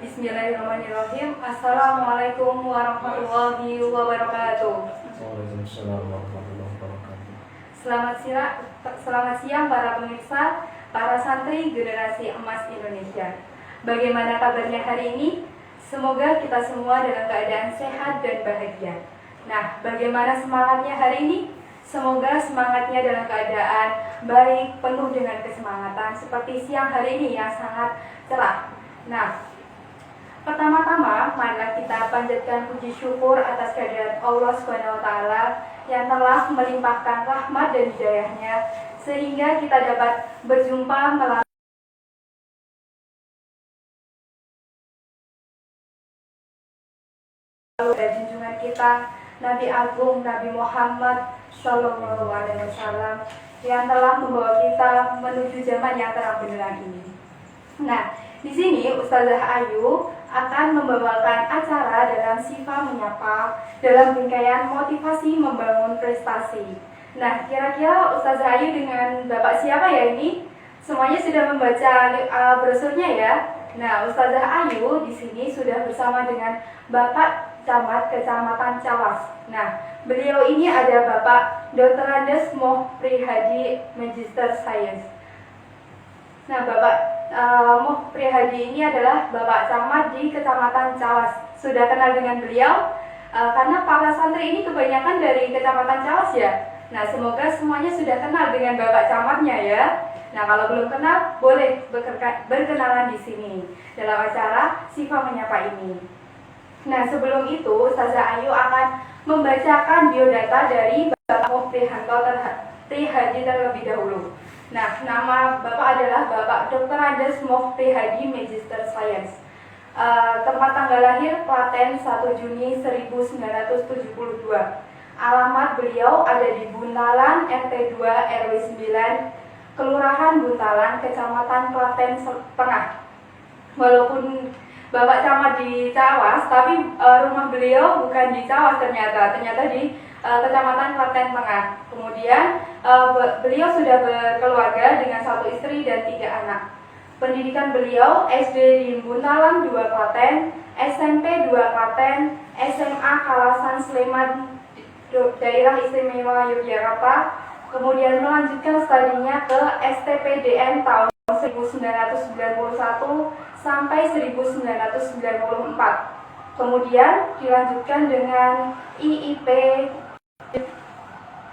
Bismillahirrahmanirrahim. Assalamualaikum warahmatullahi wabarakatuh. Waalaikumsalam warahmatullahi wabarakatuh. Selamat siang para pemirsa, para santri generasi emas Indonesia. Bagaimana kabarnya hari ini? Semoga kita semua dalam keadaan sehat dan bahagia. Nah, bagaimana semangatnya hari ini? Semoga semangatnya dalam keadaan baik, penuh dengan kesemangatan seperti siang hari ini yang sangat cerah. Nah, pertama-tama marilah kita panjatkan puji syukur atas kehadirat Allah SWT yang telah melimpahkan rahmat dan hidayahnya sehingga kita dapat berjumpa melalui junjungan kita Nabi Agung Nabi Muhammad Shallallahu Alaihi Wasallam yang telah membawa kita menuju zaman yang terang benderang ini. Nah, di sini Ustazah Ayu akan membawakan acara dalam Sifa Menyapa dalam rangkaian motivasi membangun prestasi. Nah, kira-kira Ustazah Ayu dengan Bapak siapa ya ini? Semuanya sudah membaca brosurnya ya. Nah, Ustazah Ayu di sini sudah bersama dengan Bapak Camat Kecamatan Cawas. Nah, beliau ini ada Bapak Dr. Andes Moh Prihadi Magister Science. Nah, Bapak Moh Prihadi ini adalah Bapak Camat di Kecamatan Cawas. Sudah kenal dengan beliau? Karena para santri ini kebanyakan dari Kecamatan Cawas ya. Nah, semoga semuanya sudah kenal dengan Bapak Camatnya ya. Nah, kalau belum kenal, boleh berkenalan di sini dalam acara Sifa Menyapa ini. Nah, sebelum itu, Ustazah Ayu akan membacakan biodata dari Bapak Moh Prihadi terlebih dahulu. Nah, nama Bapak adalah Bapak Dr. Andes Moh Prihadi Magister Science. Tempat tanggal lahir Klaten 1 Juni 1972. Alamat beliau ada di Buntalan RT 2 RW 9, Kelurahan Buntalan, Kecamatan Klaten Tengah. Walaupun Bapak Camat di Cawas, tapi rumah beliau bukan di Cawas ternyata di Kecamatan Klaten Tengah. Kemudian beliau sudah berkeluarga dengan 1 istri dan 3 anak. Pendidikan beliau SD di Buntalan 2 Klaten, SMP 2 Klaten, SMA Kalasan Sleman Daerah Istimewa Yogyakarta. Kemudian melanjutkan studinya ke STPDN tahun 1991 sampai 1994. Kemudian dilanjutkan dengan IIP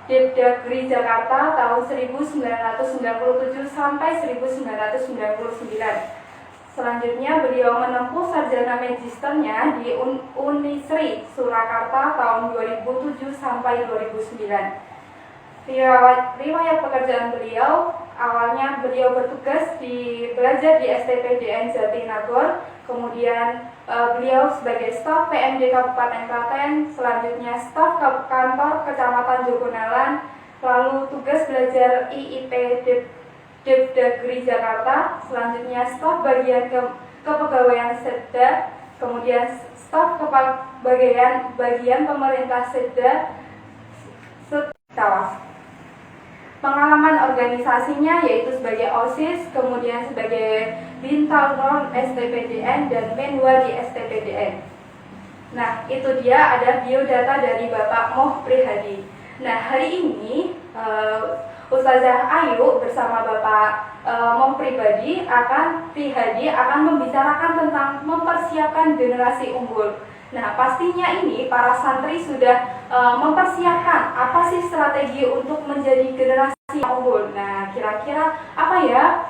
Depdagri Jakarta tahun 1997 sampai 1999. Selanjutnya beliau menempuh sarjana magisternya di Unisri Surakarta tahun 2007 sampai 2009. Riwayat pekerjaan beliau, awalnya beliau belajar di STPDN Jatinagor, kemudian beliau sebagai staf PMD Kabupaten Klaten, selanjutnya staf kantor Kecamatan Jogonalan, lalu tugas belajar IIP Depdagri Jakarta, selanjutnya staf bagian kepegawaian Setda, kemudian staf bagian pemerintah Setda Cawas. Pengalaman organisasinya yaitu sebagai OSIS, kemudian sebagai Bintal Non STPDN dan Menwa di STPDN. Nah, itu dia ada biodata dari Bapak Moh Prihadi. Nah, hari ini Ustazah Ayu bersama Bapak Moh Prihadi akan membicarakan tentang mempersiapkan generasi unggul. Nah, pastinya ini para santri sudah mempersiapkan apa sih strategi untuk menjadi generasi yang unggul. Nah, kira-kira apa ya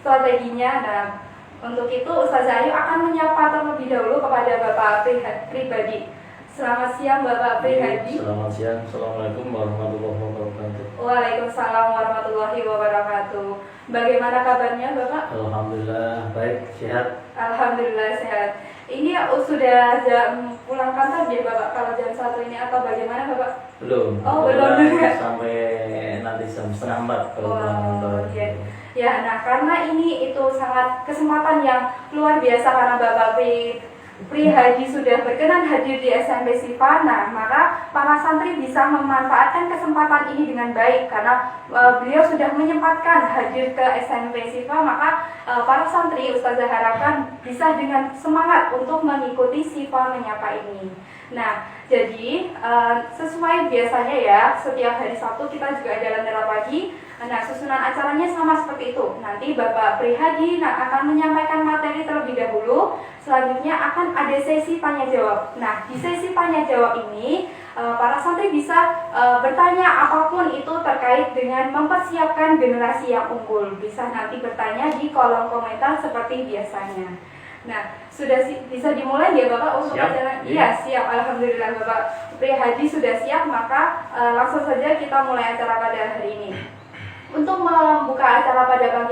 strateginya? Nah, untuk itu Ustazah Ayu akan menyapa terlebih dahulu kepada Bapak Prihadi. Selamat siang Bapak Prihadi. Selamat siang. Assalamualaikum warahmatullahi wabarakatuh. Waalaikumsalam warahmatullahi wabarakatuh. Bagaimana kabarnya Bapak? Alhamdulillah baik, sehat. Alhamdulillah sehat. Ini sudah jam pulang kantor ya Bapak, kalau jam 1 ini atau bagaimana Bapak? Belum. Oh, belum juga. Sampai nanti jam 3:30 kalau pulang kantor. Iya. Ya, nah karena ini itu sangat kesempatan yang luar biasa karena Bapak prihadi sudah berkenan hadir di SMP Sifa, nah maka para santri bisa memanfaatkan kesempatan ini dengan baik karena beliau sudah menyempatkan hadir ke SMP Sifa, maka para santri Ustazah harapkan bisa dengan semangat untuk mengikuti Sifa menyapa ini. Nah, jadi sesuai biasanya ya, setiap hari Sabtu kita juga ada lentera pagi. Nah, susunan acaranya sama seperti itu. Nanti Bapak Prihadi akan menyampaikan materi terlebih dahulu. Selanjutnya akan ada sesi tanya jawab. Nah, di sesi tanya jawab ini para santri bisa bertanya apapun itu terkait dengan mempersiapkan generasi yang unggul. Bisa nanti bertanya di kolom komentar seperti biasanya. Nah, sudah bisa dimulai ya Bapak untuk acara? Iya, siap. Alhamdulillah Bapak Prihadi sudah siap, maka langsung saja kita mulai acara pada hari ini. Untuk membuka acara pada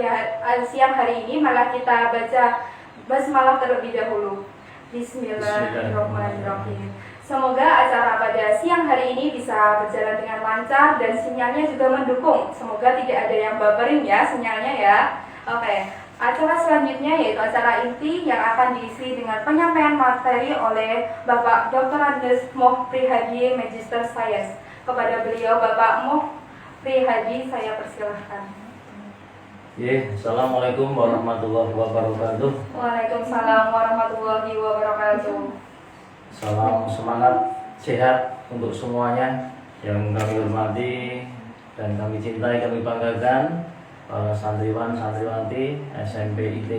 siang hari ini, malah kita baca basmalah terlebih dahulu. Bismillahirrahmanirrahim. Semoga acara pada siang hari ini bisa berjalan dengan lancar dan sinyalnya juga mendukung. Semoga tidak ada yang baperin ya sinyalnya ya. Oke. Acara selanjutnya yaitu acara inti yang akan diisi dengan penyampaian materi oleh Bapak Dr. Andes Moh Prihadi Magister Science. Kepada beliau Bapak Moh Prihadi saya persilahkan. Assalamualaikum warahmatullahi wabarakatuh. Waalaikumsalam warahmatullahi wabarakatuh. Salam semangat, sehat untuk semuanya yang kami hormati dan kami cintai, kami banggakan para santriwan, santriwati SMP IT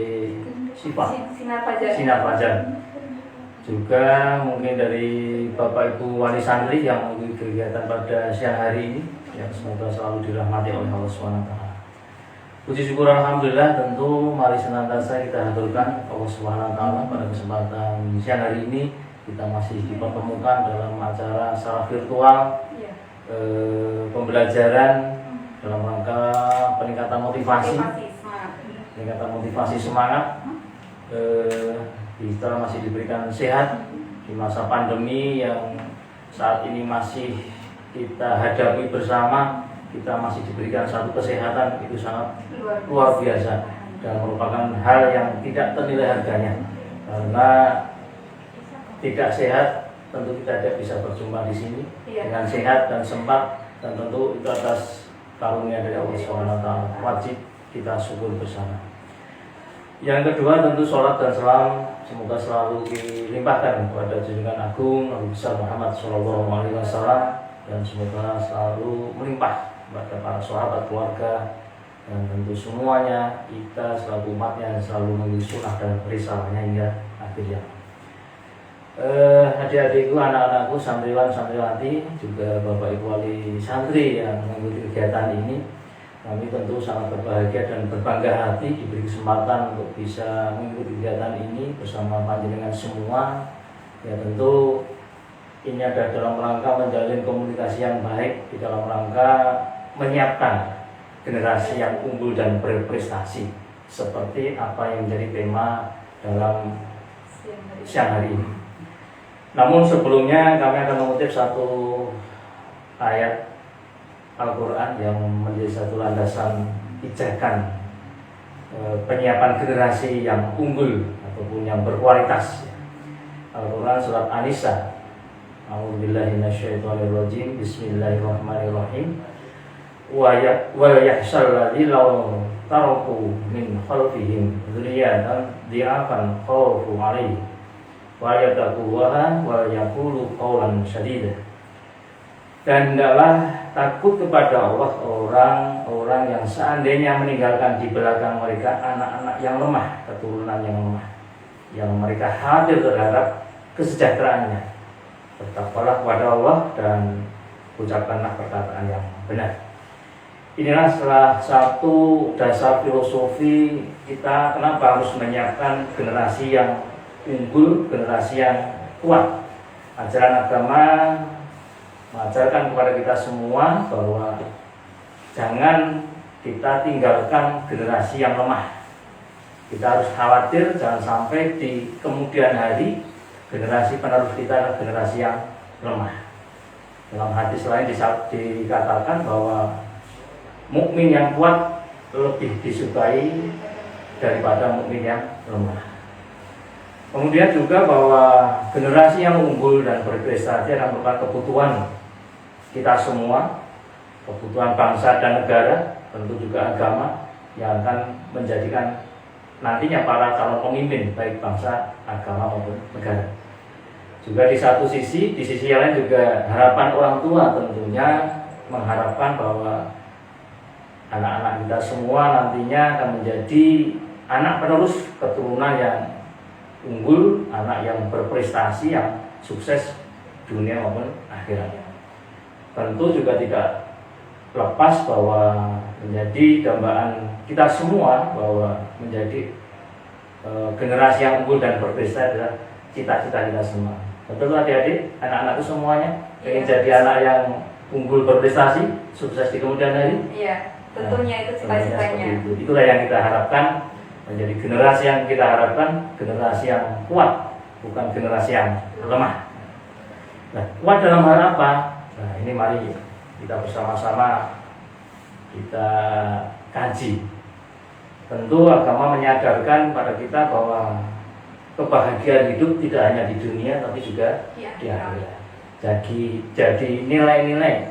Sifa Sinar Fajar. Juga mungkin dari Bapak Ibu wali santri yang mengikuti kegiatan pada siang hari ini, yang semoga selalu dirahmati oleh Allah SWT. Puji syukur alhamdulillah, tentu mari senantiasa kita haturkan Allah SWT pada kesempatan siang hari ini. Kita masih dipertemukan dalam acara secara virtual, pembelajaran dalam rangka peningkatan motivasi semangat. Kita masih diberikan sehat di masa pandemi yang saat ini masih kita hadapi bersama. Kita masih diberikan satu kesehatan itu sangat luar biasa dan merupakan hal yang tidak ternilai harganya. Karena tidak sehat tentu kita tidak bisa berjumpa di sini dengan sehat dan sempat, dan tentu itu atas karunia dari Allah SWT, wajib kita syukur bersama. Yang kedua tentu sholat dan salam semoga selalu dilimpahkan kepada junjungan agung Nabi besar Muhammad SAW, dan semoga selalu melimpah kepada para sahabat, keluarga, dan tentu semuanya kita selalu umatnya selalu mengikuti sunnah dan risalahnya hingga akhirnya. Adik-adikku, anak-anakku, santriwan, santriwati, juga Bapak Ibu wali santri yang mengikuti kegiatan ini, kami tentu sangat berbahagia dan berbangga hati diberi kesempatan untuk bisa mengikuti kegiatan ini bersama panjenengan semua. Ya tentu ini ada dalam rangka menjalin komunikasi yang baik, di dalam rangka menyiapkan generasi yang unggul dan berprestasi seperti apa yang menjadi tema dalam siang hari ini. Namun sebelumnya kami akan mengutip satu ayat Al-Quran yang menjadi satu landasan pijakan penyiapan generasi yang unggul ataupun yang berkualitas. Al-Quran surat An-Nisa. A'udzubillahi minasyaitonirrajim. Bismillahirrahmanirrahim. Wa yahsyal ladzi law taraku min khalfihim dzurriyyatan dhi'afan khawfu 'alaihim wa yataqullaha wa yaqulu qawlan sadida. Dan hendaklah takut kepada Allah orang-orang yang seandainya meninggalkan di belakang mereka anak-anak yang lemah, keturunan yang lemah, yang mereka khawatir terhadap kesejahteraannya. Bertakwalah kepada Allah dan ucapkanlah perkataan yang benar. Inilah salah satu dasar filosofi kita kenapa harus menyiapkan generasi yang unggul, generasi yang kuat. Ajaran agama mengajarkan kepada kita semua bahwa jangan kita tinggalkan generasi yang lemah. Kita harus khawatir jangan sampai di kemudian hari generasi penerus kita adalah generasi yang lemah. Dalam hadis lain dikatakan bahwa mukmin yang kuat lebih disukai daripada mukmin yang lemah. Kemudian juga bahwa generasi yang unggul dan berprestasi akan merupakan kebutuhan kita semua, kebutuhan bangsa dan negara, tentu juga agama yang akan menjadikan nantinya para calon pemimpin baik bangsa, agama maupun negara. Juga di satu sisi, di sisi yang lain juga harapan orang tua tentunya mengharapkan bahwa anak-anak kita semua nantinya akan menjadi anak penerus keturunan yang unggul, anak yang berprestasi, yang sukses dunia maupun akhirat. Tentu juga tidak lepas bahwa menjadi dambaan kita semua bahwa menjadi generasi yang unggul dan berprestasi adalah cita-cita kita semua. Betul adik-adik, anak-anakku semuanya ingin jadi anak yang unggul berprestasi, sukses di kemudian hari. Iya, tentunya itu cita-citanya. Itulah yang kita harapkan, menjadi generasi yang kita harapkan, generasi yang kuat, bukan generasi yang lemah. Nah, kuat dalam hal apa? Nah, ini mari kita bersama-sama kita kaji. Tentu agama menyadarkan pada kita bahwa kebahagiaan hidup tidak hanya di dunia tapi juga di akhirat. Jadi nilai-nilai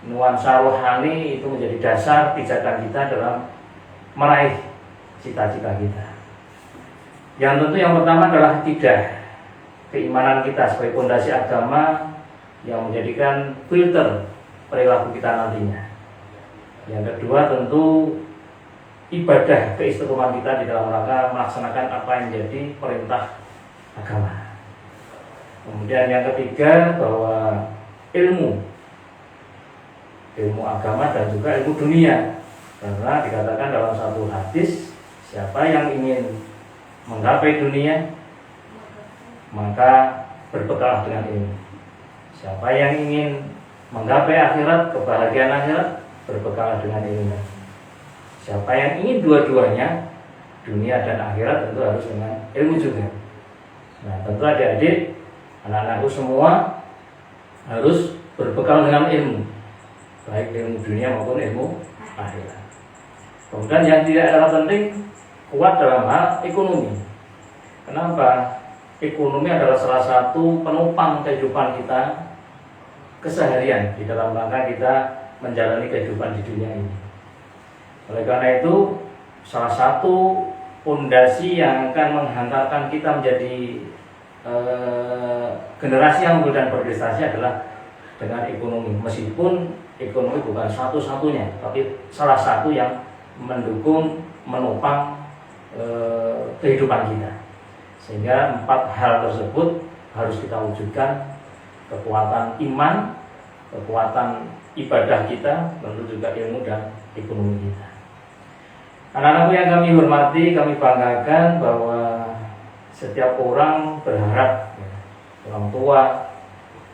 nuansa rohani itu menjadi dasar pijakan kita dalam meraih cita-cita kita. Yang tentu yang pertama adalah akidah, keimanan kita sebagai fondasi agama yang menjadikan filter perilaku kita nantinya. Yang kedua tentu ibadah keistiqomahan kita di dalam rangka melaksanakan apa yang menjadi perintah agama. Kemudian yang ketiga bahwa ilmu agama dan juga ilmu dunia, karena dikatakan dalam satu hadis, siapa yang ingin menggapai dunia maka berbekalah dengan ilmu. Siapa yang ingin menggapai akhirat, kebahagiaan akhirat, berbekalah dengan ilmu. Siapa yang ingin dua-duanya, dunia dan akhirat, tentu harus dengan ilmu juga. Nah, tentu adik-adik, anak-anakku semua harus berbekal dengan ilmu, baik ilmu dunia maupun ilmu akhirat. Kemudian yang tidak kalah penting, kuat dalam hal ekonomi. Kenapa? Ekonomi adalah salah satu penopang kehidupan kita keseharian di dalam rangka kita menjalani kehidupan di dunia ini. Oleh karena itu, salah satu fondasi yang akan menghantarkan kita menjadi generasi yang unggul dan berprestasi adalah dengan ekonomi. Meskipun ekonomi bukan satu-satunya, tapi salah satu yang mendukung, menopang kehidupan kita. Sehingga 4 hal tersebut harus kita wujudkan: kekuatan iman, kekuatan ibadah kita, tentu juga ilmu dan ekonomi kita. Anak-anakku yang kami hormati, kami banggakan bahwa setiap orang berharap, orang tua,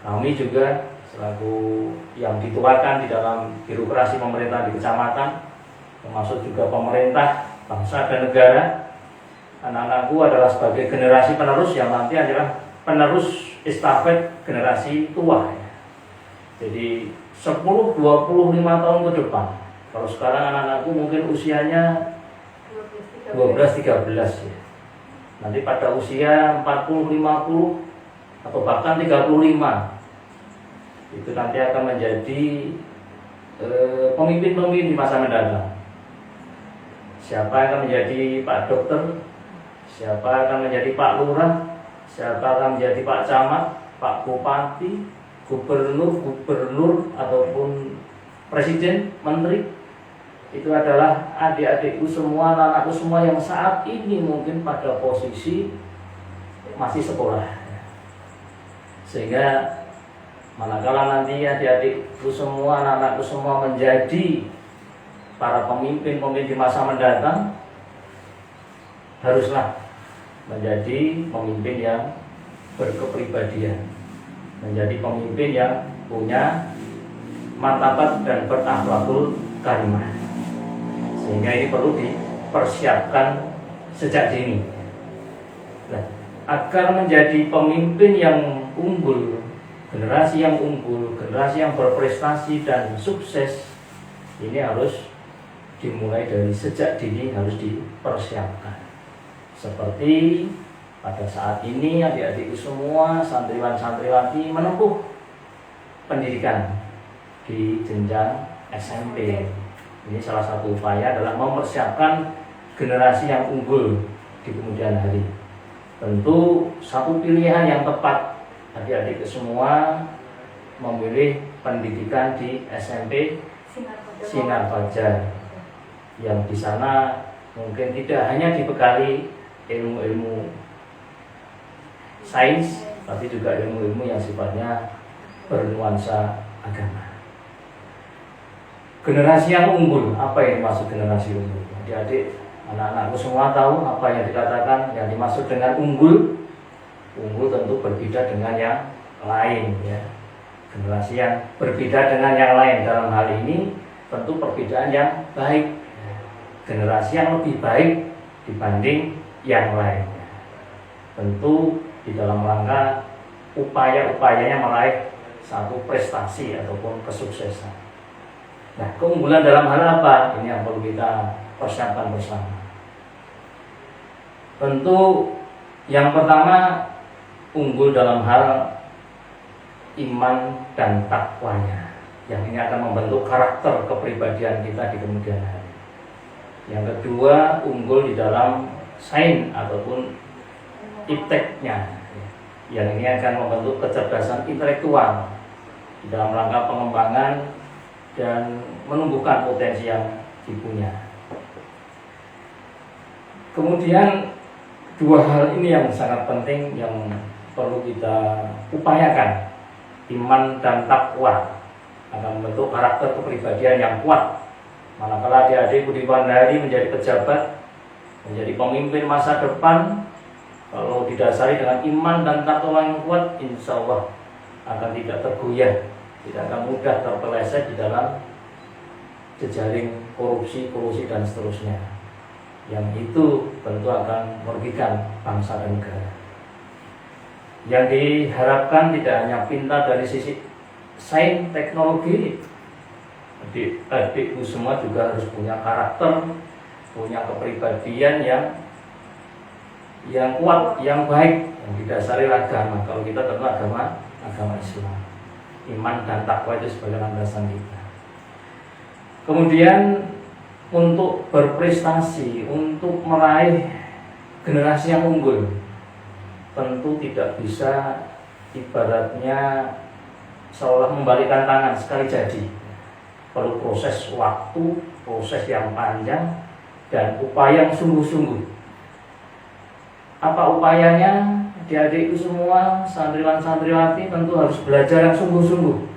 kami juga selaku yang dituakan di dalam birokrasi pemerintah di kecamatan, termasuk juga pemerintah, bangsa dan negara. Anak-anakku adalah sebagai generasi penerus yang nanti adalah penerus estafet generasi tua. Jadi 10-25 tahun ke depan. Kalau sekarang anak-anakku mungkin usianya 12-13 ya. Nanti pada usia 40-50 atau bahkan 35, itu nanti akan menjadi pemimpin-pemimpin di masa mendatang. Siapa yang akan menjadi Pak Dokter, siapa akan menjadi Pak Lurah, siapa akan menjadi Pak Camat, Pak Bupati, gubernur ataupun presiden, menteri. Itu adalah adik-adikku semua, anak-anakku semua yang saat ini mungkin pada posisi masih sekolah. Sehingga manakala nanti adik-adikku semua, anak-anakku semua menjadi para pemimpin-pemimpin di masa mendatang, haruslah menjadi pemimpin yang berkepribadian, menjadi pemimpin yang punya martabat dan berakhlakul karimah. Sehingga ini perlu dipersiapkan sejak dini. Nah, agar menjadi pemimpin yang unggul, generasi yang unggul, generasi yang berprestasi dan sukses, ini harus dimulai dari sejak dini, harus dipersiapkan. Seperti pada saat ini adik-adikku semua santriwan-santriwati menempuh pendidikan di jenjang SMP. Ini salah satu upaya adalah mempersiapkan generasi yang unggul di kemudian hari. Tentu satu pilihan yang tepat adik-adik semua memilih pendidikan di SMP Sinar Fajar, yang di sana mungkin tidak hanya dibekali ilmu-ilmu sains, tapi juga ilmu-ilmu yang sifatnya bernuansa agama. Generasi yang unggul, apa yang dimaksud generasi unggul? Adik-adik, anak-anakku semua tahu apa yang dikatakan yang dimaksud dengan unggul. Unggul tentu berbeda dengan yang lain, ya. Generasi yang berbeda dengan yang lain dalam hal ini tentu perbedaan yang baik. Generasi yang lebih baik dibanding yang lain. Tentu di dalam rangka upaya-upayanya meraih satu prestasi ataupun kesuksesan. Nah, keunggulan dalam hal apa? Ini yang perlu kita persiapkan bersama. Tentu yang pertama, unggul dalam hal iman dan takwanya, yang ini akan membentuk karakter kepribadian kita di kemudian hari. Yang kedua, unggul di dalam sains ataupun ipteknya, yang ini akan membentuk kecerdasan intelektual di dalam rangka pengembangan dan menumbuhkan potensi yang dipunya. Kemudian dua hal ini yang sangat penting yang perlu kita upayakan. Iman dan takwa akan membentuk karakter kepribadian yang kuat. Manakala adik-adik di hari menjadi pejabat, menjadi pemimpin masa depan, kalau didasari dengan iman dan takwa yang kuat, insya Allah akan tidak tergoyah, tidak akan mudah terpeleset di dalam jejaring korupsi dan seterusnya. Yang itu tentu akan merugikan bangsa dan negara. Yang diharapkan tidak hanya pintar dari sisi sains teknologi, adik-adikku semua juga harus punya karakter, punya kepribadian yang kuat, yang baik, yang didasari agama. Kalau kita tentu agama Islam. Iman dan takwa itu sebagai landasan kita. Kemudian untuk berprestasi, untuk meraih generasi yang unggul, tentu tidak bisa ibaratnya seolah membalikkan tangan sekali jadi. Perlu proses waktu, proses yang panjang, dan upaya yang sungguh-sungguh. Apa upayanya? Adik-adikku semua, santriwan-santriwati tentu harus belajar yang sungguh-sungguh.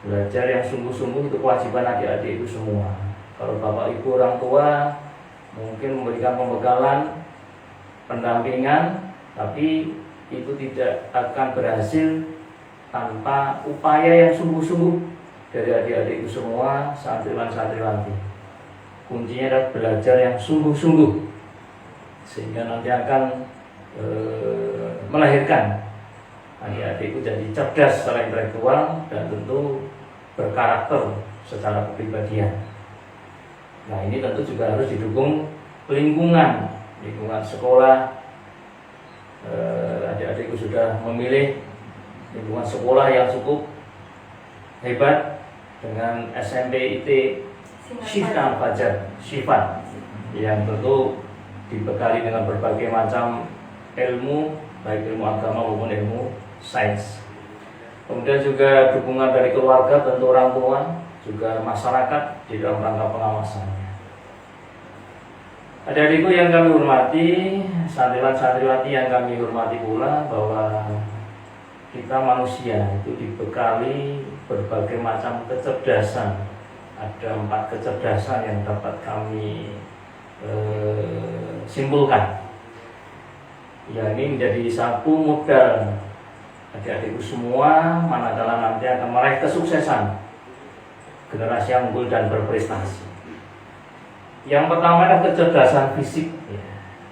Belajar yang sungguh-sungguh itu kewajiban adik-adikku semua. Kalau bapak ibu orang tua mungkin memberikan pembekalan, pendampingan, tapi itu tidak akan berhasil tanpa upaya yang sungguh-sungguh dari adik-adikku semua, santriwan-santriwati. Kuncinya adalah belajar yang sungguh-sungguh, sehingga nanti akan melahirkan adik-adikku jadi cerdas secara intelektual dan tentu berkarakter secara kepribadian. Nah, ini tentu juga harus didukung lingkungan sekolah. Adik-adikku sudah memilih lingkungan sekolah yang cukup hebat dengan SMP IT Sinar Fajar Sifat, yang tentu dibekali dengan berbagai macam ilmu, baik ilmu agama maupun ilmu sains. Kemudian juga dukungan dari keluarga, tentu orang tua, juga masyarakat di dalam rangka pengawasannya. Adik-adikku yang kami hormati, santriwan-santriwati yang kami hormati pula, bahwa kita manusia itu dibekali berbagai macam kecerdasan. Ada 4 kecerdasan yang dapat kami simpulkan. Ya, ini menjadi satu modal adik-adikku semua manakala nanti akan meraih kesuksesan generasi yang unggul dan berprestasi. Yang pertama adalah kecerdasan fisik. Ya,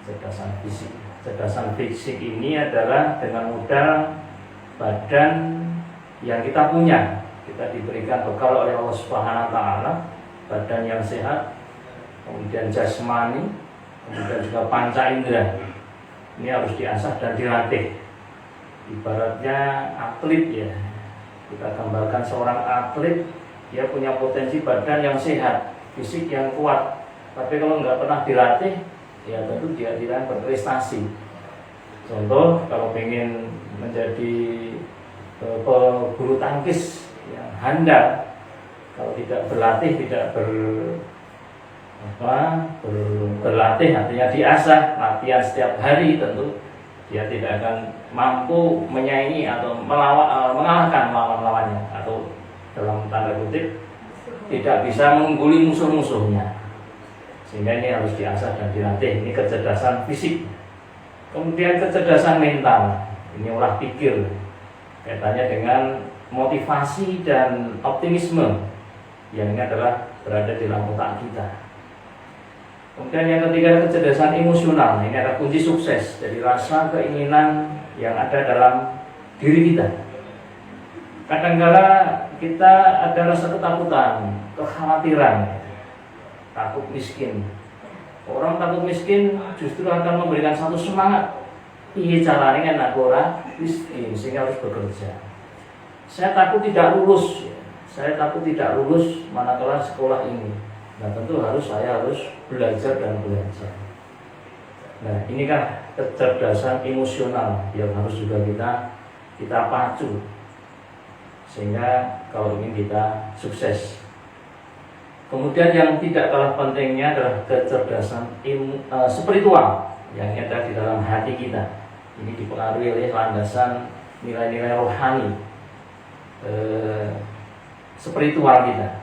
kecerdasan fisik ini adalah dengan modal badan yang kita punya. Kita diberikan bekal oleh Allah Subhanahu wa taala, badan yang sehat, kemudian jasmani, kemudian juga panca indera. ini harus diasah dan dilatih. Ibaratnya atlet ya, kita gambarkan seorang atlet, dia punya potensi badan yang sehat, fisik yang kuat, tapi kalau nggak pernah dilatih, ya tentu dia tidak berprestasi. Contoh, kalau ingin menjadi pebulu tangkis yang handal, kalau tidak berlatih, tidak berlatih, artinya diasah, latihan setiap hari, tentu dia tidak akan mampu menyaingi atau mengalahkan lawan-lawannya, atau dalam tanda kutip tidak bisa mengungguli musuh-musuhnya. Sehingga ini harus diasah dan dilatih. Ini kecerdasan fisik. Kemudian kecerdasan mental, ini olah pikir, kaitannya dengan motivasi dan optimisme, yang ini adalah berada di dalam otak kita. Kemudian yang ketiga, kecerdasan emosional. Ini adalah kunci sukses. Jadi rasa keinginan yang ada dalam diri kita. Kadang-kala kita ada rasa ketakutan, kekhawatiran, takut miskin. Orang takut miskin justru akan memberikan satu semangat. Iya caranya kan aku orang miskin sehingga harus bekerja. Saya takut tidak lulus. Saya takut tidak lulus manakala sekolah ini. Nah tentu saya harus belajar dan belajar. Nah ini kan kecerdasan emosional yang harus juga kita pacu, sehingga kalau ingin kita sukses. Kemudian yang tidak kalah pentingnya adalah kecerdasan spiritual yang ada di dalam hati kita. Ini dipengaruhi oleh landasan nilai-nilai rohani spiritual kita.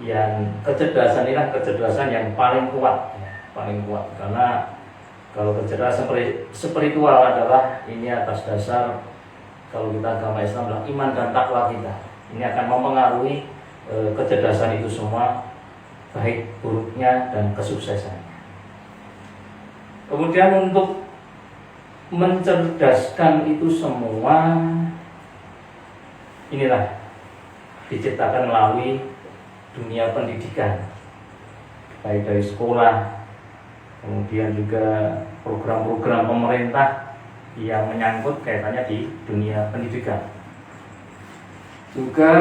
Yang kecerdasan inilah kecerdasan yang paling kuat, karena kalau kecerdasan spiritual adalah ini atas dasar, kalau kita agama Islam adalah iman dan takwa kita. Ini akan mempengaruhi kecerdasan itu semua, baik buruknya dan kesuksesannya. Kemudian untuk mencerdaskan itu semua, inilah diciptakan melalui dunia pendidikan, baik dari sekolah, kemudian juga program-program pemerintah yang menyangkut kaitannya di dunia pendidikan. Juga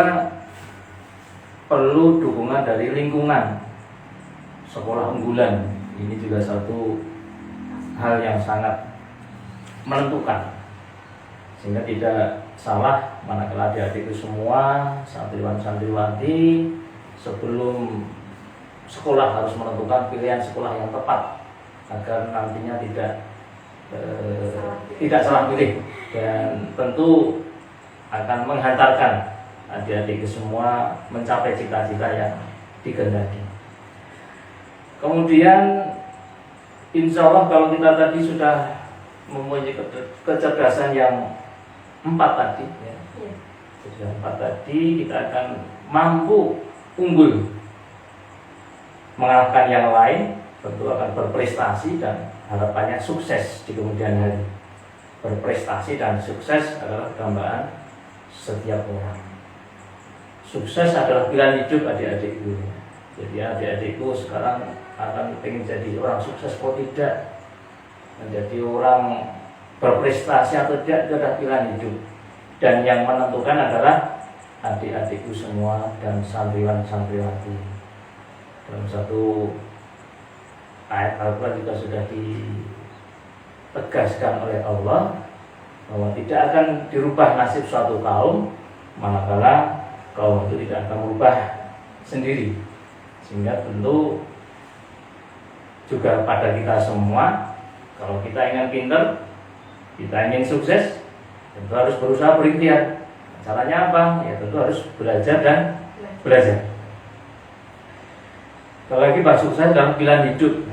perlu dukungan dari lingkungan, sekolah unggulan. Ini juga satu hal yang sangat menentukan, sehingga tidak salah manakala adik-adik itu semua, santriwan-santriwati, sebelum sekolah harus menentukan pilihan sekolah yang tepat agar nantinya tidak salah pilih, dan tentu akan menghantarkan adik-adik semua mencapai cita-cita yang dikehendaki. Kemudian insya Allah kalau kita tadi sudah mempunyai kecerdasan yang 4 tadi ya. Sudah 4 tadi, kita akan mampu unggul mengalahkan yang lain, tentu akan berprestasi dan harapannya sukses di kemudian hari. Berprestasi dan sukses adalah dambaan setiap orang. Sukses adalah pilihan hidup adik-adikku. Jadi adik-adikku sekarang akan ingin jadi orang sukses atau tidak, menjadi orang berprestasi atau tidak, itu adalah pilihan hidup. Dan yang menentukan adalah adik-adikku semua dan santriwan-santriwati. Dalam satu ayat Al-Quran juga sudah ditegaskan oleh Allah bahwa tidak akan dirubah nasib suatu kaum manakala kaum itu tidak akan merubah sendiri. Sehingga tentu juga pada kita semua, kalau kita ingin pintar, kita ingin sukses, tentu harus berusaha berikhtiar. Caranya apa? Ya tentu harus belajar dan belajar. Kalau lagi Pak, sukses dalam pilihan hidup,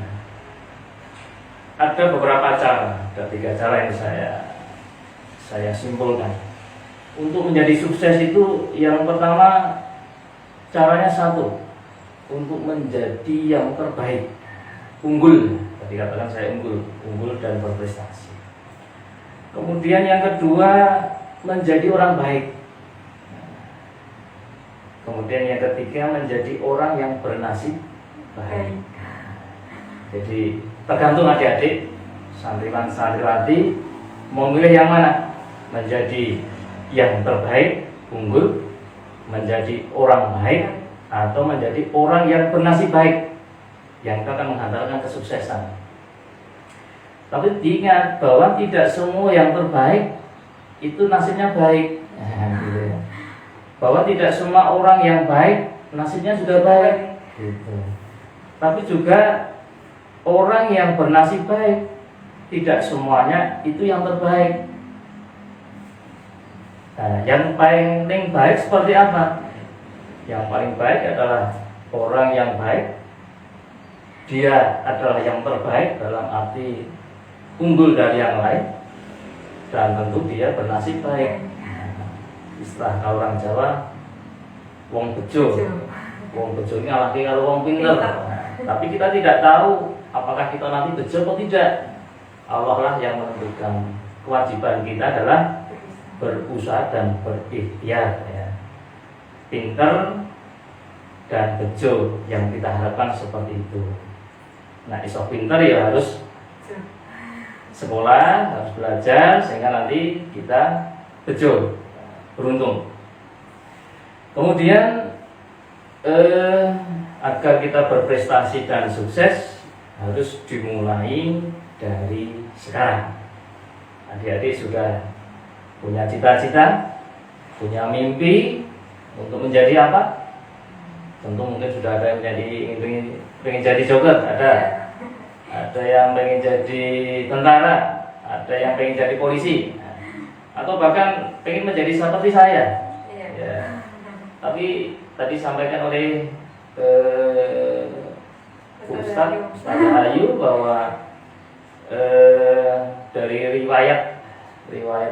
ada beberapa cara, ada 3 cara yang saya simpulkan. Untuk menjadi sukses itu, yang pertama caranya satu, untuk menjadi yang terbaik, unggul. Tadi katakan saya unggul dan berprestasi. Kemudian yang kedua, menjadi orang baik. Kemudian yang ketiga, menjadi orang yang bernasib baik. Jadi tergantung adik-adik santriwan-santriwati memilih yang mana? Menjadi yang terbaik, unggul, menjadi orang baik, atau menjadi orang yang bernasib baik, yang akan menghantarkan kesuksesan. Tapi diingat bahwa tidak semua yang terbaik itu nasibnya baik. Gitu ya. Bahwa tidak semua orang yang baik nasibnya juga baik. Gitu. Tapi juga orang yang bernasib baik tidak semuanya itu yang terbaik. Nah, yang paling baik seperti apa? Yang paling baik adalah orang yang baik. Dia adalah yang terbaik dalam arti unggul dari yang lain, dan tentu dia bernasib baik. Istilah orang Jawa, wong bejo. Wong bejo ini lagi kalau wong pinter. Tapi kita tidak tahu apakah kita nanti bejo atau tidak. Allah lah yang menentukan. Kewajiban kita adalah berusaha dan berikhtiar, ya. Pinter dan bejo yang kita harapkan seperti itu. Nah, iso pinter ya harus sekolah, harus belajar sehingga nanti kita bejo, beruntung. Kemudian agar kita berprestasi dan sukses harus dimulai dari sekarang. Adik-adik sudah punya cita-cita, punya mimpi untuk menjadi apa? Tentu mungkin sudah ada yang ingin jadi joget, ada yang pengen jadi tentara, ada yang pengen jadi polisi, atau bahkan pengen menjadi seperti saya. Ya. Tapi tadi sampaikan oleh Ustadz Ayu bahwa dari riwayat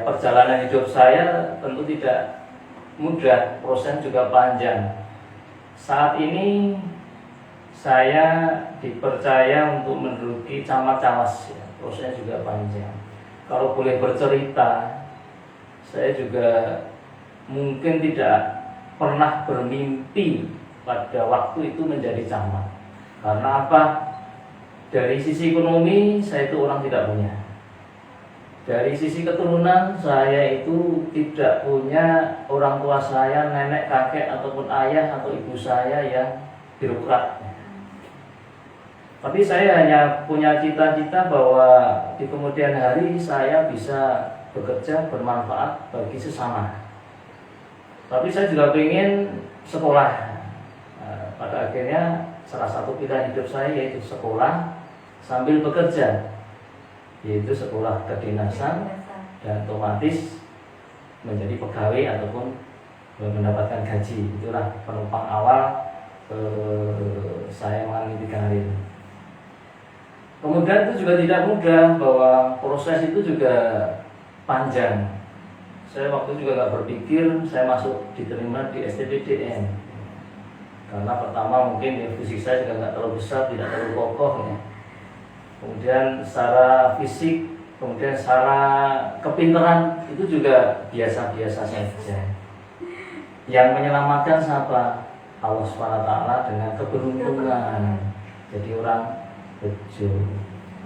perjalanan hidup saya tentu tidak mudah, proses juga panjang. Saat ini saya dipercaya untuk menduduki camat cawas, ya. Prosesnya juga panjang. Kalau boleh bercerita, saya juga mungkin tidak pernah bermimpi pada waktu itu menjadi camat. Karena apa? Dari sisi ekonomi saya itu orang tidak punya. Dari sisi keturunan saya itu tidak punya orang tua saya, nenek, kakek ataupun ayah atau ibu saya yang birokrat. Tapi saya hanya punya cita-cita bahwa di kemudian hari saya bisa bekerja bermanfaat bagi sesama. Tapi saya juga ingin sekolah. Pada akhirnya salah satu pilihan hidup saya yaitu sekolah sambil bekerja, yaitu sekolah kedinasan dan otomatis menjadi pegawai ataupun mendapatkan gaji. Itulah penumpang awal saya mengalami karir. Kemudian itu juga tidak mudah, bahwa proses itu juga panjang. Saya waktu juga nggak berpikir saya masuk diterima di STPDN, karena pertama mungkin ya, fisik saya juga nggak terlalu besar, tidak terlalu kokoh ya. Kemudian secara fisik, kemudian secara kepintaran itu juga biasa-biasa saja. Yang menyelamatkan siapa? Allah SWT dengan keberuntungan. Jadi orang bejo.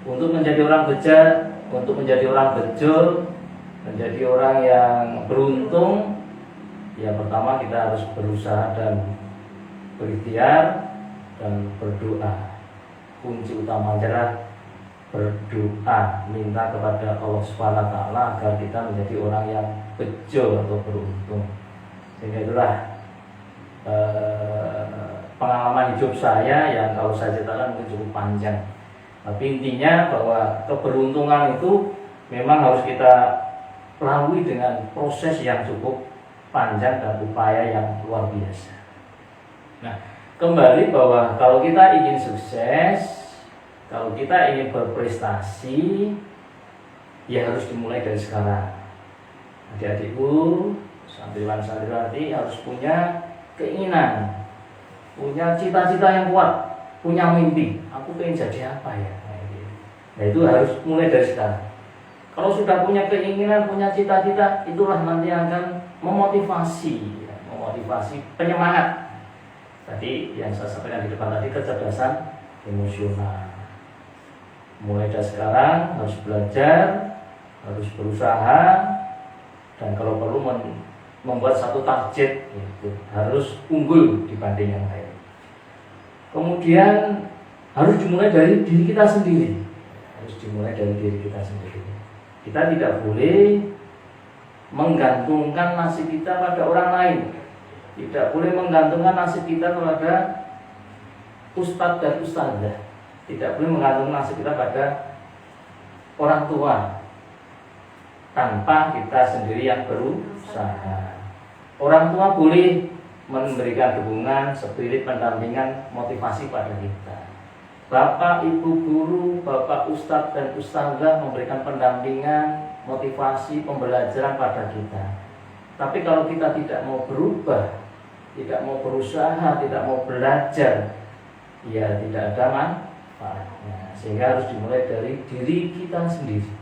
Untuk menjadi orang beja, untuk menjadi orang bejo, menjadi orang yang beruntung, ya pertama kita harus berusaha dan berikhtiar dan berdoa. Kunci utama adalah berdoa, minta kepada Allah SWT agar kita menjadi orang yang bejo atau beruntung. Sehingga itulah pengalaman hidup saya yang kalau saya ceritakan mungkin cukup panjang. Tapi intinya bahwa keberuntungan itu memang harus kita lalui dengan proses yang cukup panjang dan upaya yang luar biasa. Nah, kembali bahwa kalau kita ingin sukses, kalau kita ingin berprestasi, ya harus dimulai dari sekarang. Adik-adikku, santriwan-santriwati harus punya keinginan, punya cita-cita yang kuat, punya mimpi. Aku pengen jadi apa ya? Nah, itu harus mulai dari sekarang. Kalau sudah punya keinginan, punya cita-cita, itulah nanti akan memotivasi, penyemangat. Tadi yang saya sampaikan di depan tadi, kecerdasan emosional. Mulai dari sekarang harus belajar, harus berusaha, dan kalau perlu membuat satu target, yaitu harus unggul dibanding yang lain. Kemudian harus dimulai dari diri kita sendiri. Kita tidak boleh menggantungkan nasib kita pada orang lain. Tidak boleh menggantungkan nasib kita kepada ustadz dan ustadzah. Tidak boleh menggantungkan nasib kita pada orang tua tanpa kita sendiri yang berusaha. Orang tua boleh memberikan dukungan, spirit pendampingan, motivasi pada kita. Bapak, ibu guru, bapak ustadz dan ustadzah memberikan pendampingan, motivasi, pembelajaran pada kita. Tapi kalau kita tidak mau berubah, tidak mau berusaha, tidak mau belajar, ya tidak ada manfaatnya. Sehingga harus dimulai dari diri kita sendiri.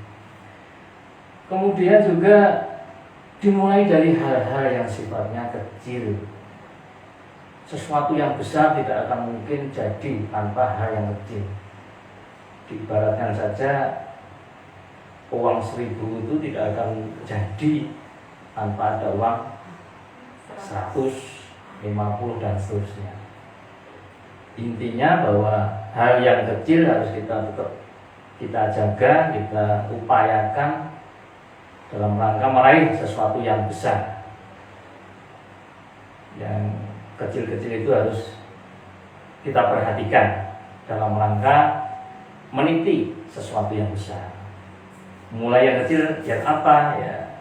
Kemudian juga dimulai dari hal-hal yang sifatnya kecil. Sesuatu yang besar tidak akan mungkin jadi tanpa hal yang kecil. Diibaratkan saja, uang 1.000 itu tidak akan jadi tanpa ada uang 150 dan seterusnya. Intinya bahwa hal yang kecil harus kita jaga, kita upayakan dalam rangka meraih sesuatu yang besar. Yang kecil-kecil itu harus kita perhatikan dalam rangka meniti sesuatu yang besar. Mulai yang kecil, yang apa ya,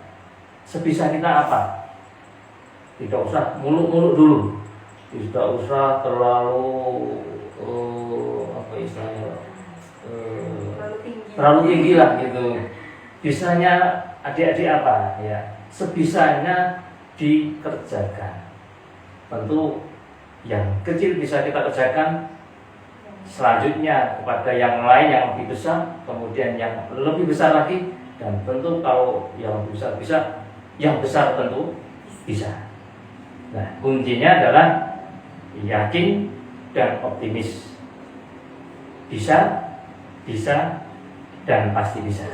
sebisa kita apa. Tidak usah muluk-muluk dulu, tidak usah terlalu terlalu tinggi lah gitu. Bisanya adik-adik apa ya, sebisanya dikerjakan. Tentu yang kecil bisa kita kerjakan, selanjutnya kepada yang lain yang lebih besar, kemudian yang lebih besar lagi, dan tentu kalau yang lebih besar bisa, yang besar tentu bisa. Nah, kuncinya adalah yakin dan optimis. Bisa, dan pasti bisa.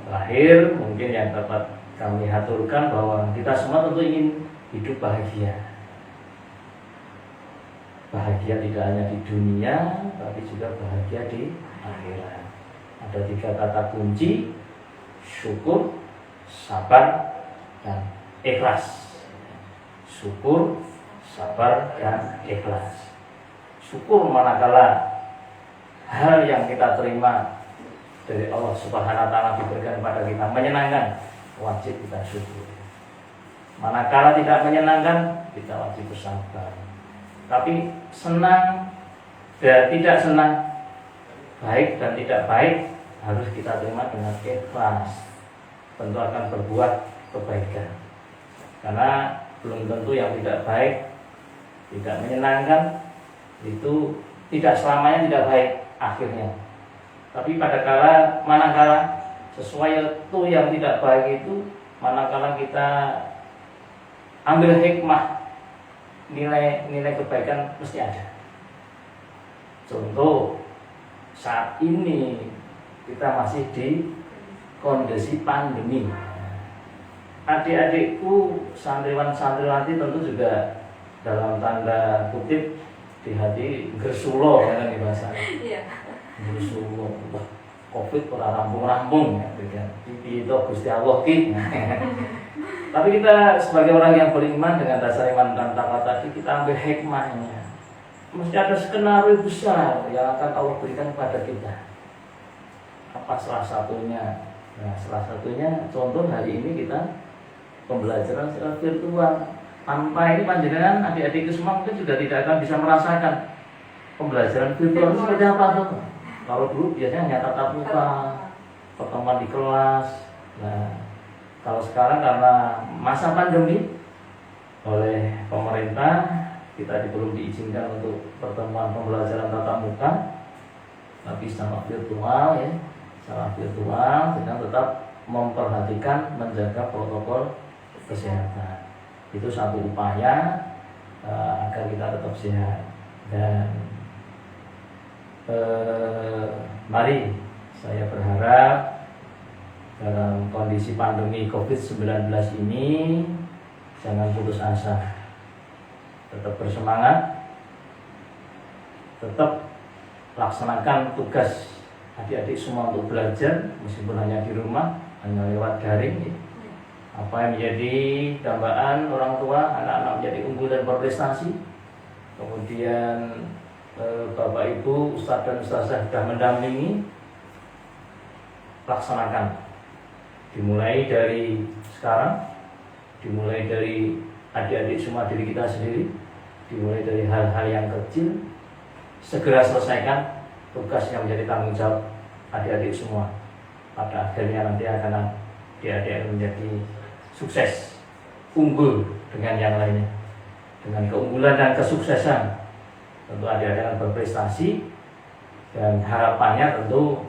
Terakhir, mungkin yang dapat kami haturkan bahwa kita semua tentu ingin hidup bahagia. Bahagia tidak hanya di dunia, tapi juga bahagia di akhirat. Ada 3 kata kunci: syukur, sabar, dan ikhlas. Syukur, sabar, dan ikhlas. Syukur manakala hal yang kita terima dari Allah Subhanahu wa taala diberikan kepada kita menyenangkan, wajib kita syukur. Manakala tidak menyenangkan, kita wajib bersabar. Tapi senang dan tidak senang, baik dan tidak baik, harus kita terima dengan ikhlas. Tentu akan berbuat kebaikan. Karena belum tentu yang tidak baik, tidak menyenangkan, itu tidak selamanya tidak baik akhirnya. Tapi manakala sesuatu yang tidak baik itu, manakala kita ambil hikmah, nilai kebaikan mesti ada. Contoh, saat ini kita masih di kondisi pandemi. Adik-adikku, santriwan-santriwati tentu juga dalam tanda kutip di hati gersulo kan bahasanya. Iya. Gersulo, Covid ora rampung-rampung ya, itu Gusti Allah ki. Tapi kita sebagai orang yang beriman dengan dasar iman dan takwa tadi, kita ambil hikmahnya. Mesti ada skenario besar yang akan Allah berikan kepada kita. Apa salah satunya? Nah, salah satunya contoh hari ini kita pembelajaran secara virtual. Tanpa ini panjenengan adik-adik semua mungkin juga tidak akan bisa merasakan pembelajaran virtual itu seperti apa tuh. Kalau dulu biasanya hanya tatap muka, pertemuan di kelas. Nah, kalau sekarang karena masa pandemi oleh pemerintah kita belum diizinkan untuk pertemuan pembelajaran tatap muka, tapi secara virtual ya, secara virtual dengan tetap memperhatikan menjaga protokol kesehatan. Itu satu upaya agar kita tetap sehat. Dan Mari saya berharap dalam kondisi pandemi COVID-19 ini jangan putus asa, tetap bersemangat, tetap laksanakan tugas adik-adik semua untuk belajar meskipun hanya di rumah, hanya lewat daring. Apa yang menjadi dambaan orang tua, anak-anak menjadi unggul dan berprestasi. Kemudian Bapak Ibu, Ustadz dan Ustazah sudah mendampingi, laksanakan. Dimulai dari sekarang, dimulai dari adik-adik semua, diri kita sendiri, dimulai dari hal-hal yang kecil, segera selesaikan tugas yang menjadi tanggung jawab adik-adik semua. Pada akhirnya nanti akan adik-adik menjadi sukses, unggul dengan yang lainnya. Dengan keunggulan dan kesuksesan tentu adik-adik akan berprestasi, dan harapannya tentu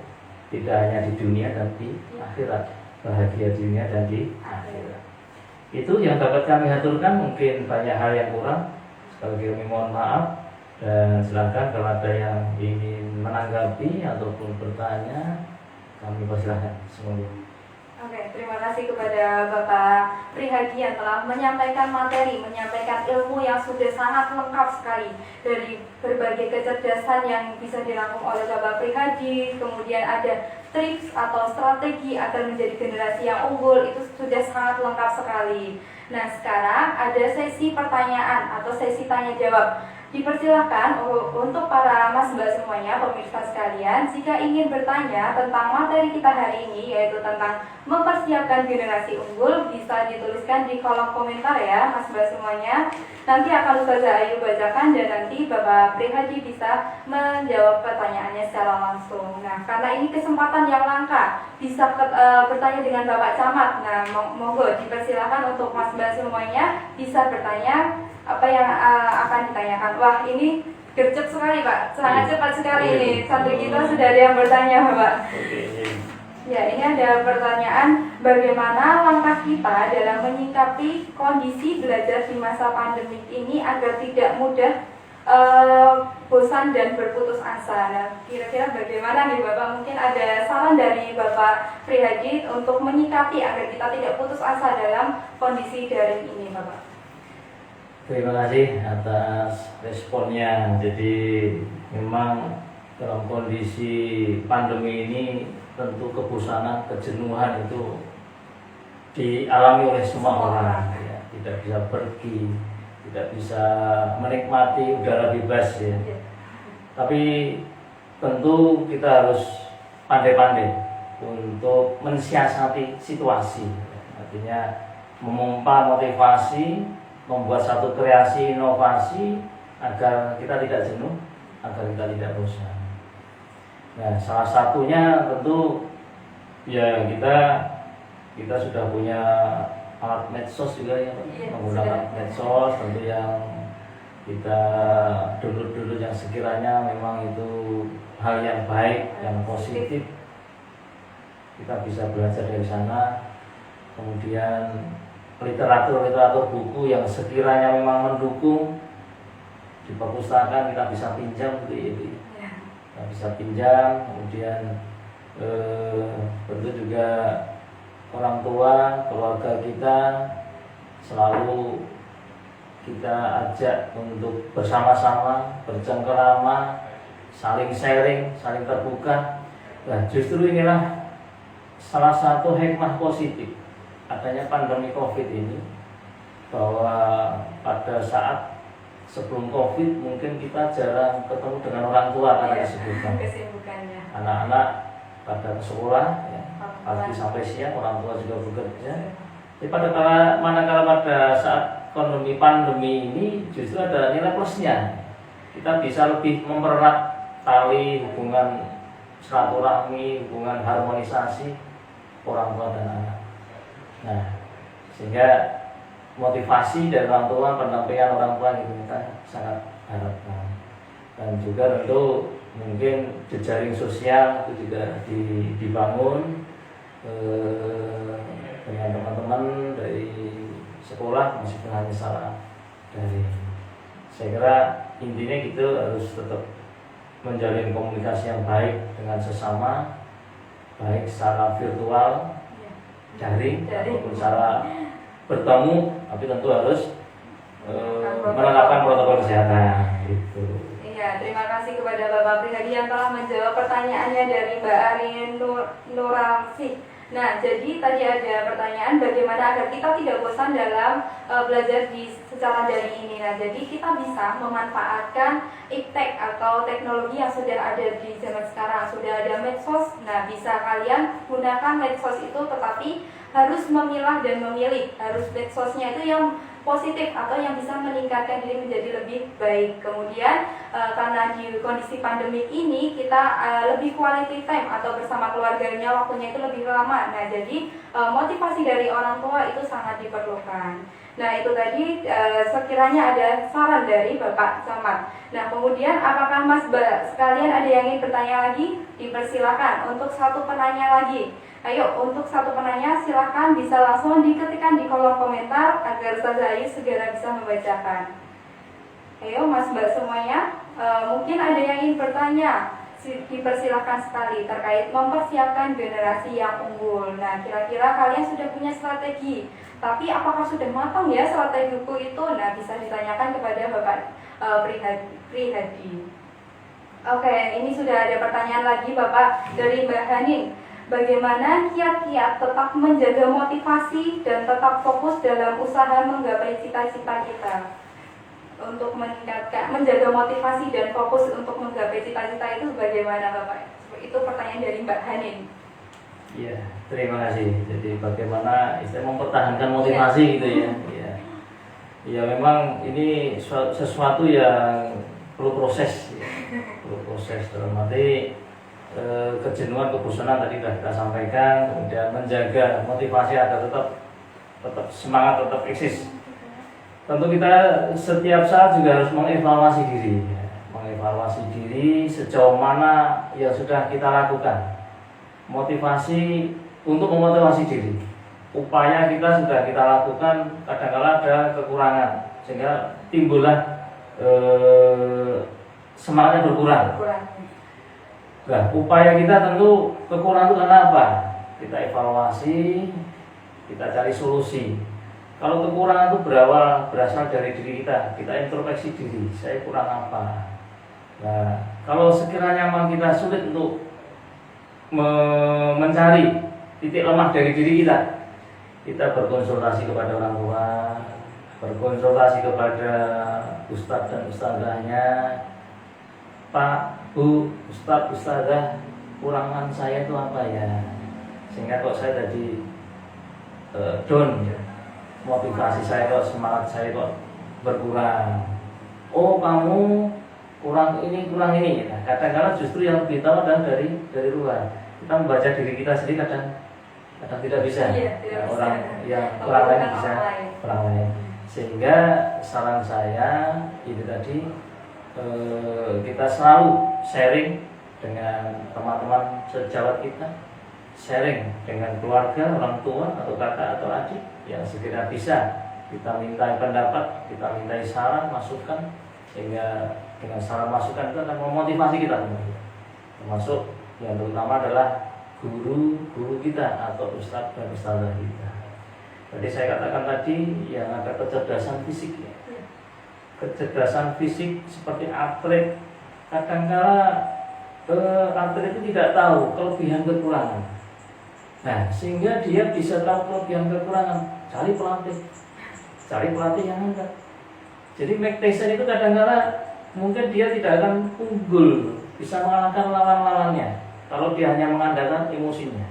tidak hanya di dunia dan di akhirat, bahagia di dunia dan di akhirat. Itu yang dapat kami aturkan. Mungkin banyak hal yang kurang, sekali lagi kami mohon maaf, dan silakan kalau ada yang ingin menanggapi ataupun bertanya, kami persilahkan semuanya. Oke, terima kasih kepada Bapak Prihadi yang telah menyampaikan materi, menyampaikan ilmu yang sudah sangat lengkap sekali dari berbagai kecerdasan yang bisa dirangkum oleh Bapak Prihadi. Kemudian ada tips atau strategi agar menjadi generasi yang unggul, itu sudah sangat lengkap sekali. Nah, sekarang ada sesi pertanyaan atau sesi tanya jawab. Dipersilahkan untuk para mas mbak semuanya, pemirsa sekalian, jika ingin bertanya tentang materi kita hari ini, yaitu tentang mempersiapkan generasi unggul, bisa dituliskan di kolom komentar ya mas mbak semuanya. Nanti akan Ustazah Ayu bacakan, dan nanti Bapak Prihadi bisa menjawab pertanyaannya secara langsung. Nah, karena ini kesempatan yang langka, bisa bertanya dengan Bapak Camat. Nah, monggo dipersilahkan untuk mas mbak semuanya bisa bertanya apa yang akan ditanyakan. Wah, ini gercep sekali Pak, sangat cepat sekali ini. Santri kita sudah ada yang bertanya Pak. Ya, ini ada pertanyaan, bagaimana langkah kita dalam menyikapi kondisi belajar di masa pandemik ini agar tidak mudah bosan dan berputus asa. Nah, kira-kira bagaimana nih Bapak? Mungkin ada saran dari Bapak Prihadi untuk menyikapi agar kita tidak putus asa dalam kondisi daring ini Bapak. Terima kasih atas responnya. Jadi memang dalam kondisi pandemi ini tentu kebosanan, kejenuhan itu dialami oleh semua orang ya. Tidak bisa pergi, tidak bisa menikmati udara bebas ya. Tapi tentu kita harus pandai-pandai untuk mensiasati situasi. Artinya memompa motivasi, membuat satu kreasi inovasi agar kita tidak jenuh, agar kita tidak bosan. Nah, salah satunya tentu ya kita sudah punya alat medsos juga ya, menggunakan medsos tentu yang kita download yang sekiranya memang itu hal yang baik, yang positif. Kita bisa belajar dari sana. Kemudian literatur buku yang sekiranya memang mendukung di perpustakaan kita bisa pinjam gitu ya. Kita bisa pinjam. Kemudian tentu juga orang tua, keluarga kita selalu kita ajak untuk bersama-sama bercengkerama, saling sharing, saling terbuka. Nah, justru inilah salah satu hikmah positif adanya pandemi COVID ini, bahwa pada saat sebelum COVID mungkin kita jarang ketemu dengan orang tua karena kesibukannya. Anak-anak pada ke sekolah ya, pagi sampai siang, orang tua juga bekerja. Jadi manakala pada saat pandemi ini justru ada nilai plusnya. Kita bisa lebih mempererat tali hubungan silaturahmi, hubungan harmonisasi orang tua dan anak. Nah, sehingga motivasi dari orang tua, pendampingan orang tua itu kita sangat harapkan. Dan juga tentu mungkin jejaring sosial itu juga dibangun dengan teman-teman dari sekolah meskipun hanya secara daring. Saya kira intinya gitu harus tetap menjalin komunikasi yang baik dengan sesama, baik secara virtual, daring, ataupun secara bertemu, tapi tentu harus menerapkan protokol kesehatan gitu. Iya, terima kasih kepada Bapak Prihadi yang telah menjawab pertanyaannya dari Mbak Arin Nuralsi. Nah, jadi tadi ada pertanyaan bagaimana agar kita tidak bosan dalam belajar secara daring ini. Nah, jadi kita bisa memanfaatkan iptek atau teknologi yang sudah ada di zaman sekarang. Sudah ada medsos. Nah, bisa kalian gunakan medsos itu, tetapi harus memilah dan memilih. Harus medsosnya itu yang positif atau yang bisa meningkatkan diri menjadi lebih baik. Kemudian karena di kondisi pandemik ini kita lebih quality time atau bersama keluarganya waktunya itu lebih lama. Nah, jadi motivasi dari orang tua itu sangat diperlukan. Nah, itu tadi sekiranya ada saran dari Bapak Camat. Nah, kemudian apakah Mas sekalian ada yang ingin bertanya lagi? Dipersilakan untuk satu penanya lagi. Ayo, untuk satu penanya silahkan bisa langsung diketikkan di kolom komentar agar Ustazah Ayu segera bisa membacakan. Ayo Mas Mbak semuanya, mungkin ada yang ingin bertanya, dipersilakan sekali terkait mempersiapkan generasi yang unggul. Nah, kira-kira kalian sudah punya strategi, tapi apakah sudah matang ya strategiku itu? Nah, bisa ditanyakan kepada Bapak Prihadi. Oke, ini sudah ada pertanyaan lagi Bapak dari Mbak Hanin. Bagaimana kiat-kiat tetap menjaga motivasi dan tetap fokus dalam usaha menggapai cita-cita kita? Untuk menjaga motivasi dan fokus untuk menggapai cita-cita itu bagaimana Bapak? Itu pertanyaan dari Mbak Hanin. Iya, terima kasih. Jadi bagaimana mempertahankan motivasi gitu ya? Iya. Ya memang ini sesuatu yang perlu proses, ya. Perlu proses dalam arti kejenuhan, kebosanan tadi sudah kita sampaikan, kemudian menjaga motivasi agar tetap semangat, tetap eksis. Tentu kita setiap saat juga harus mengevaluasi diri, ya. Mengevaluasi diri sejauh mana yang sudah kita lakukan. Motivasi untuk memotivasi diri, upaya kita sudah kita lakukan, kadang-kala ada kekurangan sehingga timbullah semangatnya berkurang. Nah, upaya kita tentu kekurangan itu karena apa? Kita evaluasi, kita cari solusi. Kalau kekurangan itu berasal dari diri kita introspeksi diri, saya kurang apa? Nah, kalau sekiranya memang kita sulit untuk mencari titik lemah dari diri kita berkonsultasi kepada orang tua, berkonsultasi kepada ustadz dan ustadzahnya. Pak, Bu, Ustadz, Ustazah, kurangan saya itu apa ya? Sehingga kok saya jadi down ya. Motivasi saya kok, semangat saya kok berkurang. Oh, kamu kurang ini. Nah, kadang-kadang justru yang lebih tahu adalah dari luar. Kita membaca diri kita sendiri kadang tidak bisa. Iya, tidak bisa. Orang yang kurang lain bisa, orang lain. Sehingga saran saya itu tadi, kita selalu sharing dengan teman-teman sejawat kita, sharing dengan keluarga, orang tua atau kakak atau adik yang sekiranya bisa kita minta pendapat, kita minta saran, masukan, sehingga dengan saran masukan itu akan memotivasi kita, termasuk yang terutama adalah guru-guru kita atau ustadz dan ustazah kita. Jadi saya katakan tadi yang ada kecerdasan fisik ya. Kecerdasan fisik seperti atlet, kadang-kala atlet itu tidak tahu kelebihan kekurangan. Nah, sehingga dia bisa tahu kelebihan kekurangan, cari pelatih yang hebat. Jadi Mike Tyson itu kadang-kala mungkin dia tidak akan unggul, bisa mengalahkan lawan-lawannya kalau dia hanya mengandalkan emosinya.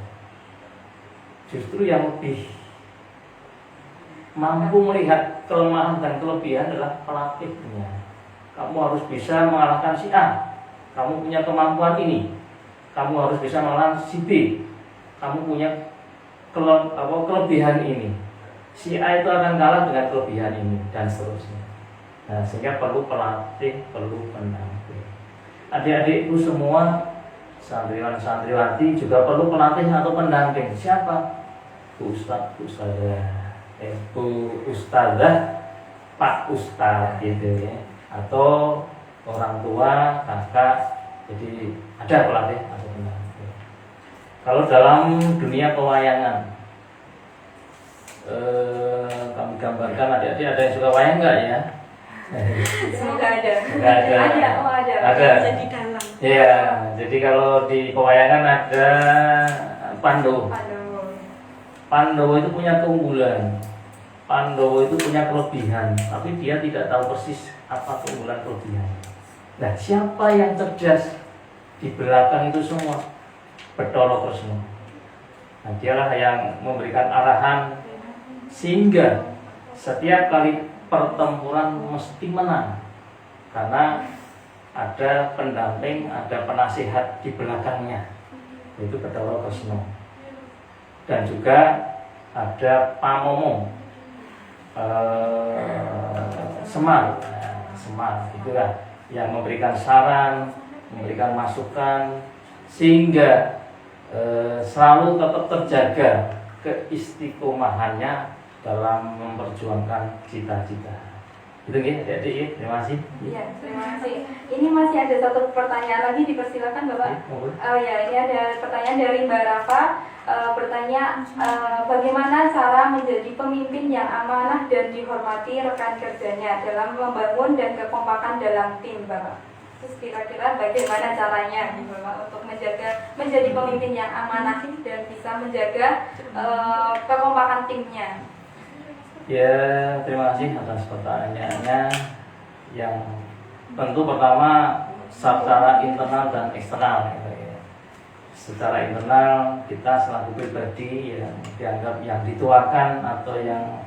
Justru yang lebih mampu melihat kelemahan dan kelebihan adalah pelatihnya. Kamu harus bisa mengalahkan si A. Kamu punya kemampuan ini. Kamu harus bisa mengalahkan si B. Kamu punya kelebihan ini. Si A itu akan kalah dengan kelebihan ini dan seterusnya. Nah, sehingga perlu pelatih, perlu pendamping. Adik-adikku semua, santriwan-santriwati juga perlu pelatih atau pendamping. Siapa? Ustadz, ustazah. Bu ustazah, Pak Ustadz gitu ya, atau orang tua, kakak, Jadi ada pelatih, ada pendamping. Kalau dalam dunia pewayangan, kami gambarkan adik-adik ada yang suka wayang nggak ya? Semoga ada. Nggak ada. Oh ada. Ada. Jadi dalam. Iya, jadi kalau di pewayangan ada Pandowo. Pandowo itu punya keunggulan. Pandowo itu punya kelebihan, tapi dia tidak tahu persis apa keunggulan kelebihan. Nah, siapa yang cerdas di belakang itu semua? Bathara Kresna. Nah, dialah yang memberikan arahan sehingga setiap kali pertempuran mesti menang, karena ada pendamping, ada penasihat di belakangnya, yaitu Bathara Kresna. Dan juga ada Pamomo, Semar, Semar itulah yang memberikan saran, memberikan masukan, sehingga selalu tetap terjaga keistiqomahannya dalam memperjuangkan cita-cita. Itu ya, adik-adik, terima kasih. Iya, terima kasih. Ini masih ada satu pertanyaan lagi, dipersilakan Bapak. Oh ya, ini ada pertanyaan dari Mbak Rafa. Bertanya, bagaimana cara menjadi pemimpin yang amanah dan dihormati rekan kerjanya dalam membangun dan kekompakan dalam tim, Bapak? Terus kira-kira bagaimana caranya gitu, Bapak, untuk menjadi pemimpin yang amanah dan bisa menjaga kekompakan timnya? Ya, terima kasih atas pertanyaannya. Yang tentu pertama secara internal dan eksternal. Secara internal kita selaku pribadi yang dianggap yang dituakan atau yang